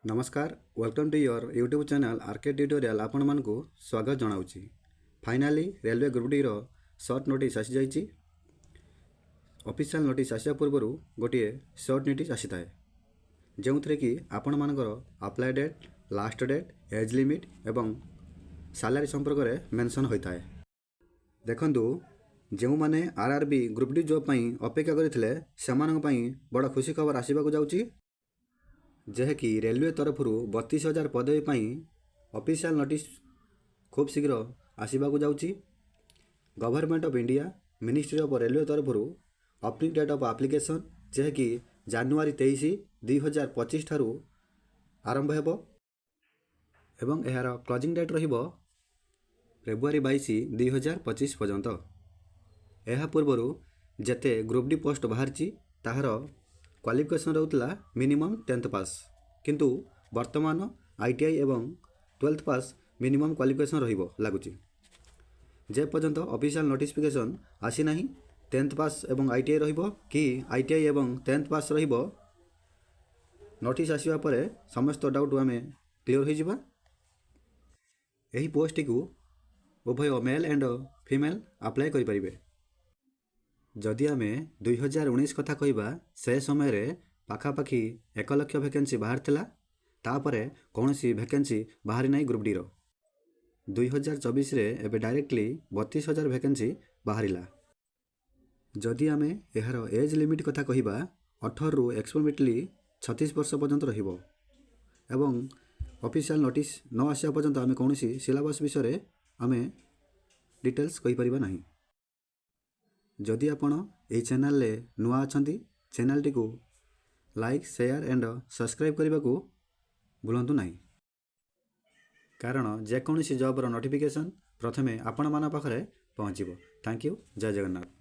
नमस्कार welcome to your YouTube channel RK tutorial आपण मानकु स्वागत जनाऊँगी। फाइनाली रेलवे ग्रुप डी रो सर्ट नोटिस आसी जाइए। ऑफिशियल नोटिस आसिया पूर्व गोटे सर्ट नोटिस आसी थाए जो थे कि आपण मानकर apply date, last date, age limit एवं सैलरी संपर्क में मेंशन होता है। देखंतु जो मैंने आरआरबी ग्रुप डी जॉब पई अपेक्षा करथिले सेमानक पई बड़ खुशी खबर आसीबाकू जाउची जेकी रेलवे तरफ 32,000 पदवी पई ऑफिशियल नोटिस खूब शीघ्र आसीबाकू जाउची। Government of India ministry of railway तरफ ओपनिंग डेट ऑफ एप्लिकेशन जेकी जनवरी 23, 2025 ठारू आरंभ हेबो एवं एहार क्लोजिंग डेट रहिबो फेब्रुआरी 22, 2025 पर्यंत। एहा पूर्व जेते ग्रुप डी पोस्ट बाहरची ताहार क्वालिफिकेशन रहउतला मिनिमम 10th पास किंतु वर्तमान आईटीआई एवं 12th पास मिनिमम क्वालिफिकेशन रहिबो लागुची। जे पर्यंत ऑफिशियल नोटिफिकेशन आसी नाही 10th पास एवं आईटीआई रहिबो कि आईटीआई एवं 10th पास रहिबो नोटिस आसीबा परे समस्त डाउट आमे क्लियर होई जिबा। एही पोस्ट को उभय मेल एंड फीमेल अप्लाई करि परिबे। जदि आमे 2019 कथा कहिबा से समय रे पाखापाखि 1 लाख वैकेंसी बाहर थिला तापरे कौनसी वैकेंसी बाहरी नहीं ग्रुप डी रो। 2024 रे एबे डायरेक्टली 32,000 वैकेंसी बाहरिला। जदि आमे एहार एज लिमिट कथा कहिबा 18 रु एक्सपेरिमेंटली 36 वर्ष पर्यंत रहिबो एवं ऑफिशियल नोटिस न आसिया पर्यंत आमे कौनसी सिलेबस विषय आमे डिटेल्स कहि परिबा नाही। जदि आपण ए चैनल ले नुआ अछंती चैनल टी को लाइक, शेयर एंड सब्सक्राइब करने को भूलंतु नहीं, कारण जेकोसी जॉब रो नोटिफिकेशन प्रथमे आपण मान पाखरे पहुँचो। Thank you. जय जगन्नाथ।